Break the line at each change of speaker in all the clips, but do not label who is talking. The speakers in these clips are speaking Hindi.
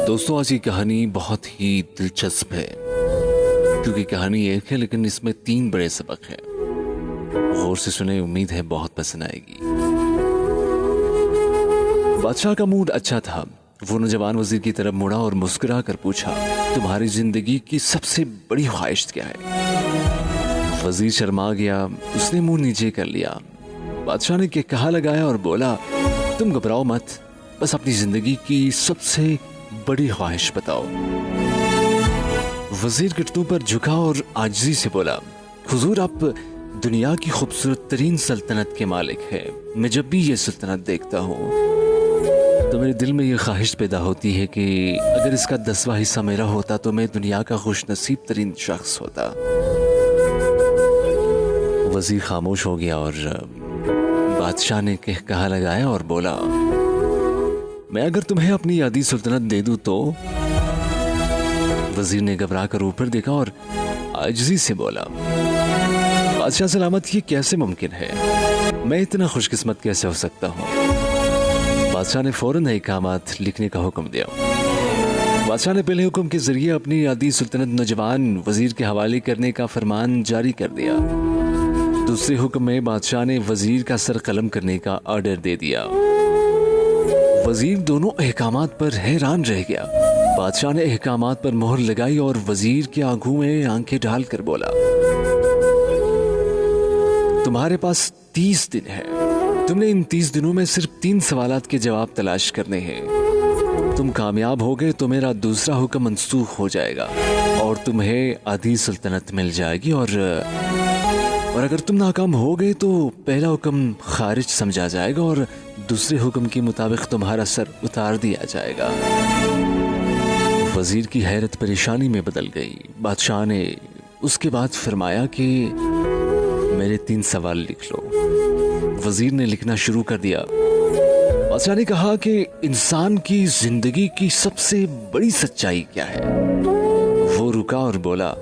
दोस्तों, आज की कहानी बहुत ही दिलचस्प है क्योंकि कहानी एक है लेकिन इसमें 3 बड़े सबक हैं। गौर से सुने, उम्मीद है बहुत पसंद आएगी। बादशाह का मूड अच्छा था। वो नौजवान वजीर की तरफ मुड़ा और मुस्कुरा कर पूछा, तुम्हारी जिंदगी की सबसे बड़ी ख्वाहिश क्या है? वजीर शर्मा गया, उसने मुंह नीचे कर लिया। बादशाह ने कहा लगाया और बोला, तुम घबराओ मत, बस अपनी जिंदगी की सबसे बड़ी ख्वाहिश बताओ। वजीर घुटनों पर झुका और आजिज़ी से बोला, हुजूर आप दुनिया की खूबसूरत तरीन सल्तनत के मालिक हैं। मैं जब भी ये सल्तनत देखता हूँ तो मेरे दिल में ये ख्वाहिश पैदा होती है कि अगर इसका 10वां हिस्सा मेरा होता तो मैं दुनिया का खुश नसीब तरीन शख्स होता। वजीर खामोश हो गया और बादशाह ने कहा लगाया और बोला, मैं अगर तुम्हें अपनी आधी सुल्तनत दे दूं तो? वजीर ने घबरा कर ऊपर देखा और आजिज़ी से बोला, बादशाह सलामत, ये कैसे मुमकिन है? मैं इतना खुशकिस्मत कैसे हो सकता हूँ? बादशाह ने फौरन अहकामात लिखने का हुक्म दिया। बादशाह ने पहले हुक्म के जरिए अपनी आधी सुल्तनत नौजवान वजीर के हवाले करने का फरमान जारी कर दिया। दूसरे हुक्म में बादशाह ने वजीर का सर कलम करने का ऑर्डर दे दिया। वजीर दोनों अहकामात पर हैरान रह गया। बादशाह ने अहकामात पर मोहर लगाई और वजीर की आंखों में आंखें डालकर बोला, तुम्हारे पास 30 दिन है। तुमने इन 30 दिनों में सिर्फ 3 सवालात के जवाब तलाश करने हैं। तुम कामयाब हो गए तो मेरा दूसरा हुक्म मनसूख हो जाएगा और तुम्हें आधी सुल्तनत मिल जाएगी, और अगर तुम नाकाम हो गए तो पहला हुक्म खारिज समझा जाएगा और दूसरे हुक्म के मुताबिक तुम्हारा सर उतार दिया जाएगा। वजीर की हैरत परेशानी में बदल गई। बादशाह ने उसके बाद फरमाया कि मेरे 3 सवाल लिख लो। वजीर ने लिखना शुरू कर दिया। बादशाह ने कहा कि इंसान की जिंदगी की सबसे बड़ी सच्चाई क्या है? वो रुका और बोला,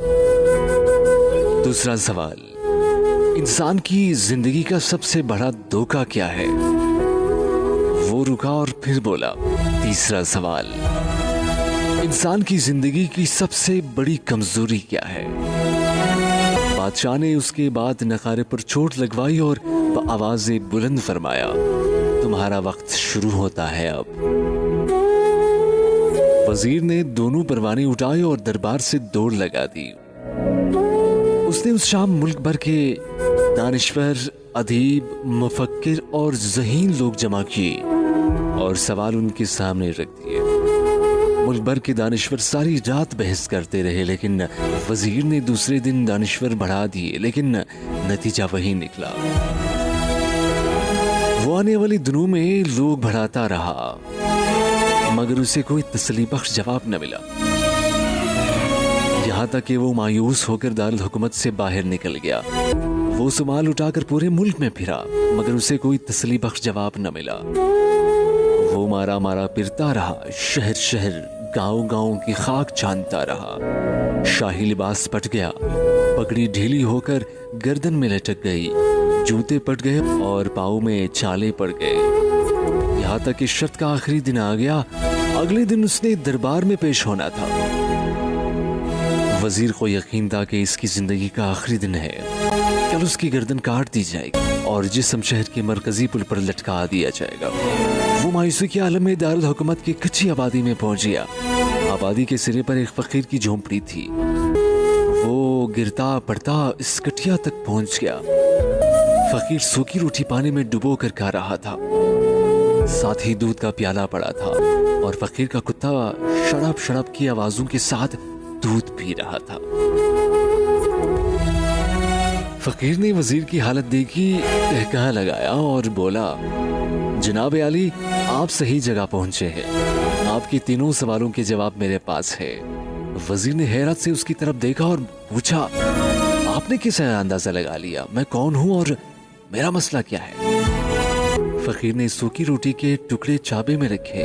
दूसरा सवाल, इंसान की जिंदगी का सबसे बड़ा धोखा क्या है? वो रुका और फिर बोला, तीसरा सवाल, इंसान की जिंदगी की सबसे बड़ी कमजोरी क्या है? बादशाह ने उसके बाद नकारे पर चोट लगवाई और आवाज़े बुलंद फरमाया, तुम्हारा वक्त शुरू होता है अब। वजीर ने दोनों परवाने उठाए और दरबार से दौड़ लगा दी। उसने उस शाम मुल्क भर के दानिश्वर, अदीब, मुफक्किर और ज़हीन लोग जमा किए और सवाल उनके सामने रख दिए। मुल्क भर के दानिश्वर सारी रात बहस करते रहे, लेकिन वजीर ने दूसरे दिन दानिश्वर बढ़ा दिए, लेकिन नतीजा वही निकला। वो आने वाली दिनों में लोग बढ़ाता रहा मगर उसे कोई तसल्ली बख्श जवाब न मिला। यहाँ तक कि वो मायूस होकर दारुल हुकूमत से बाहर निकल गया। वो सुमाल उठाकर पूरे मुल्क में फिरा मगर उसे कोई तसल्ली बख्श जवाब न मिला। वो मारा मारा फिरता रहा, शहर शहर, गांव गांव की खाक छानता रहा। शाही लिबास पट गया, पगड़ी ढीली होकर गर्दन में लटक गई, जूते पट गए और पाँव में छाले पड़ गए। यहाँ तक कि शर्त का आखिरी दिन आ गया। अगले दिन उसने दरबार में पेश होना था। वजीर को यकीन था कि इसकी जिंदगी का आखिरी दिन है, कल उसकी गर्दन काट दी जाएगी और जिस्म शहर के मरकजी पुल पर लटका दिया जाएगा। वो मायूसी के आलम में दारुल हुकूमत की कच्ची आबादी में पहुंच गया। आबादी के सिरे पर एक फकीर की झोंपड़ी थी। वो गिरता पड़ता इस कटिया तक पहुंच गया। फकीर सूखी रोटी पानी में डुबो कर खा रहा था, साथ ही दूध का प्याला पड़ा था और फकीर का कुत्ता शड़प शड़प की आवाजों के साथ दूध पी रहा था। फकीर ने वजीर की हालत देखी, कहकहा लगाया और बोला, जनाब आली, आप सही जगह पहुंचे हैं। आपके 3 सवालों के जवाब मेरे पास है। वजीर ने हैरत से उसकी तरफ देखा और पूछा, आपने किस अंदाजा लगा लिया मैं कौन हूं और मेरा मसला क्या है? फकीर ने सूखी रोटी के टुकड़े चाबे में रखे,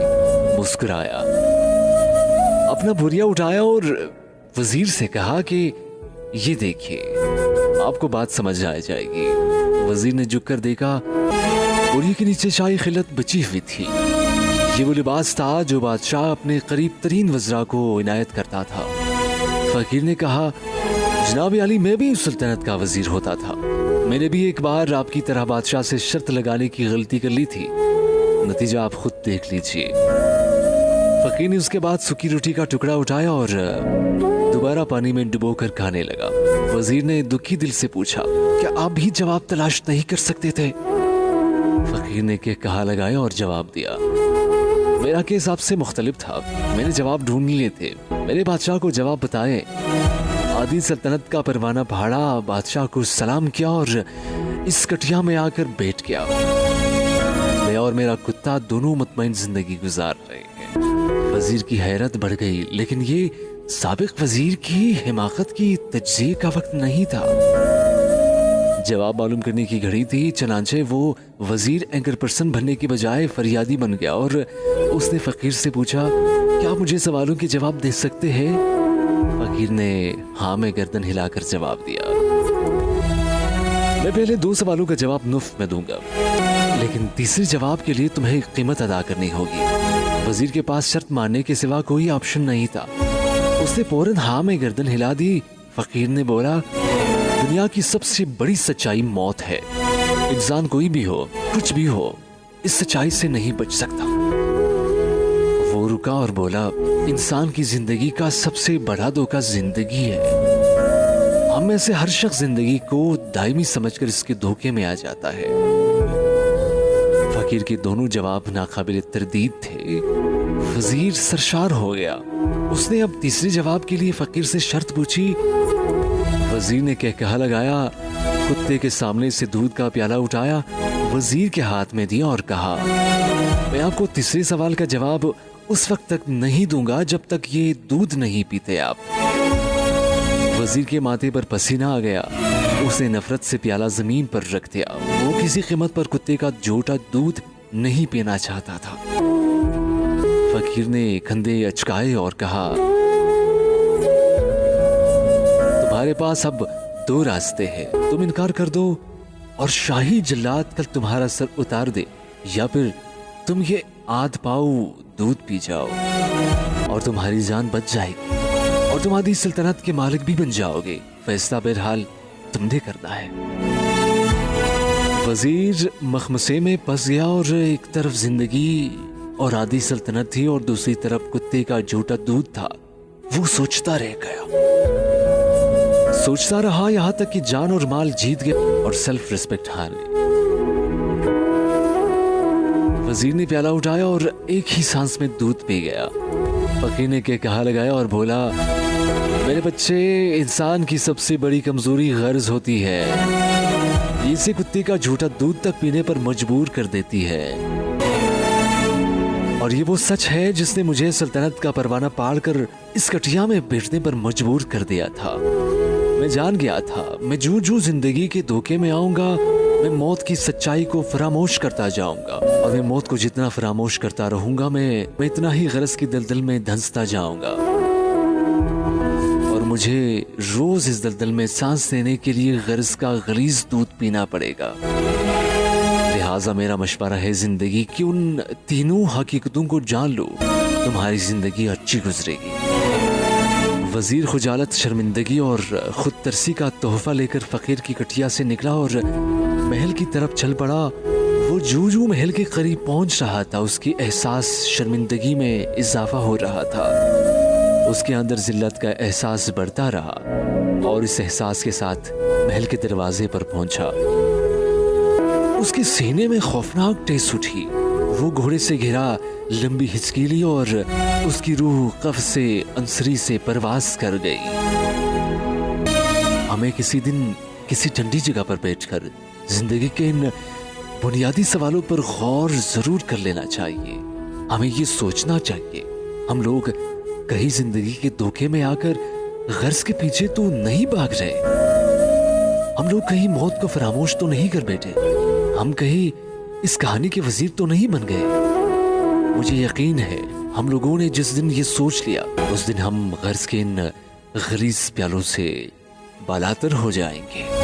मुस्कुराया, अपना बुरिया उठाया और वजीर से कहा कि ये देखिए, आपको बात समझ आ जाएगी। वजीर ने झुककर देखा, बुरिये के नीचे शाही खिलत बची हुई थी। ये वो लिबास था जो बादशाह अपने करीब तरीन वज़रा को इनायत करता था। फ़कीर ने कहा, जनाब अली, मैं भी उस सल्तनत का वज़ीर होता था। मैंने भी एक बार आपकी तरह बादशाह से शर्त लगाने की गलती कर ली थी। नतीजा आप खुद देख लीजिए। फ़कीर ने उसके बाद सूखी रोटी का टुकड़ा उठाया और दोबारा पानी में डुबोकर खाने लगा। वज़ीर ने दुखी दिल से पूछा, क्या आप भी जवाब तलाश नहीं कर सकते थे? फ़कीर ने के कहा लगाया और जवाब दिया, मेरा केस आपसे मुख्तलिफ था। मैंने जवाब ढूंढ लिए थे। मेरे बादशाह को जवाब बताए। आदि सल्तनत का परवाना फाड़ा, बादशाह को सलाम किया और इस कटिया में आकर बैठ गया। मैं और मेरा कुत्ता दोनों मुतमईन जिंदगी गुजार रहे हैं। वजीर की हैरत बढ़ गई, लेकिन ये साबिक वजीर की हिमाकत की तज्ज़िये का वक्त नहीं था। जवाब मालूम करने की घड़ी थी, चनांचे वो वजीर एंकर पर्सन बनने के बजाय फरियादी बन गया और उसने फ़कीर से पूछा, क्या आप मुझे सवालों के जवाब दे सकते हैं? फ़कीर ने हाँ में गर्दन हिलाकर जवाब दिया। मैं पहले 2 सवालों का जवाब मुफ्त में दूंगा, लेकिन तीसरे जवाब के लिए तुम्हें एक कीमत अदा करनी होगी। वजीर के पास शर्त मानने के सिवा कोई ऑप्शन नहीं था। उसने फौरन हाँ में गर्दन हिला दी। फ़कीर ने बोला, दुनिया की सबसे बड़ी सच्चाई मौत है। इंसान कोई भी हो, कुछ भी हो, इस सच्चाई से नहीं बच सकता। वो रुका और बोला, इंसान की जिंदगी का सबसे बड़ा धोखा जिंदगी है। हम में से हर शख्स जिंदगी को दायमी समझकर इसके धोखे में आ जाता है। फकीर के दोनों जवाब नाकाबिल तरदीद थे। वजीर सरशार हो गया। उसने अब तीसरे जवाब के लिए फकीर से शर्त पूछी। वजीर ने कहा लगाया, कुत्ते के सामने से दूध का प्याला उठाया, वजीर के हाथ में दिया और कहा, मैं आपको तीसरे सवाल का जवाब उस वक्त तक नहीं दूंगा जब तक ये दूध नहीं पीते आप। वजीर के माथे पर पसीना आ गया। उसने नफरत से प्याला जमीन पर रख दिया। वो किसी कीमत पर कुत्ते का झूठा दूध नहीं पीना चाहता था। फकीर ने कंधे अचकाए और कहा, तुम्हारे पास अब 2 रास्ते हैं। तुम इनकार कर दो और शाही जल्लाद कल तुम्हारा सर उतार दे, या फिर तुम ये आध पाव दूध पी जाओ और तुम्हारी जान बच जाएगी और तुम आदि सल्तनत के मालिक भी बन जाओगे। फैसला बहरहाल तुमने करना है। वजीर मखमसे में फंस गया और एक तरफ जिंदगी और आदि सल्तनत थी और दूसरी तरफ कुत्ते का झूठा दूध था। वो सोचता रह गया, सोचता रहा, यहां तक कि जान और माल जीत गए और सेल्फ रिस्पेक्ट हार गई। वजीर ने प्याला उठाया और एक ही सांस में दूध पी गया। फकीर ने कहा लगाया और बोला, मेरे बच्चे, इंसान की सबसे बड़ी कमजोरी गर्ज होती है। ये इसे कुत्ते का झूठा दूध तक पीने पर मजबूर कर देती है। और ये वो सच है जिसने मुझे सल्तनत का परवाना पाड़कर इस कटिया में बैठने पर मजबूर कर दिया था। मैं जान गया था, मैं जूं जूं जिंदगी के धोखे में आऊंगा, मैं मौत की सच्चाई को फरामोश करता जाऊंगा और मैं मौत को जितना फरामोश करता रहूंगा, मैं इतना ही गरज की दलदल में धंसता जाऊंगा और मुझे रोज इस दलदल में सांस लेने के लिए गरज का गलीज दूध पीना पड़ेगा। लिहाजा मेरा मशवरा है, जिंदगी की उन तीनों हकीकतों को जान लो, तुम्हारी जिंदगी अच्छी गुजरेगी। वजीर खुजालत, शर्मिंदगी और खुद तरसी का तोहफा लेकर फकीर की कटिया से निकला और महल की तरफ चल पड़ा। वो जूं जूं महल के करीब पहुंच रहा था, उसकी एहसास शर्मिंदगी में इजाफा हो रहा था। उसके अंदर जिल्लत का एहसास बढ़ता रहा और इस एहसास के साथ महल के दरवाजे पर पहुंचा। उसके सीने में खौफनाक टेस उठी। वो घोड़े से घिरा लंबी हिचकीली और उसकी रूह कफ से अंसरी से परवास कर गई। हमें किसी दिन किसी ठंडी जगह पर बैठकर जिंदगी के इन बुनियादी सवालों पर गौर जरूर कर लेना चाहिए। हमें ये सोचना चाहिए, हम लोग कहीं जिंदगी के धोखे में आकर गर्ज के पीछे तो नहीं भाग रहे, हम लोग कहीं मौत को फरामोश तो नहीं कर बैठे, हम कहीं इस कहानी के वजीर तो नहीं बन गए। मुझे यकीन है हम लोगों ने जिस दिन ये सोच लिया, उस दिन हम गर्ज के इन गलीज प्यालों से बालातर हो जाएंगे।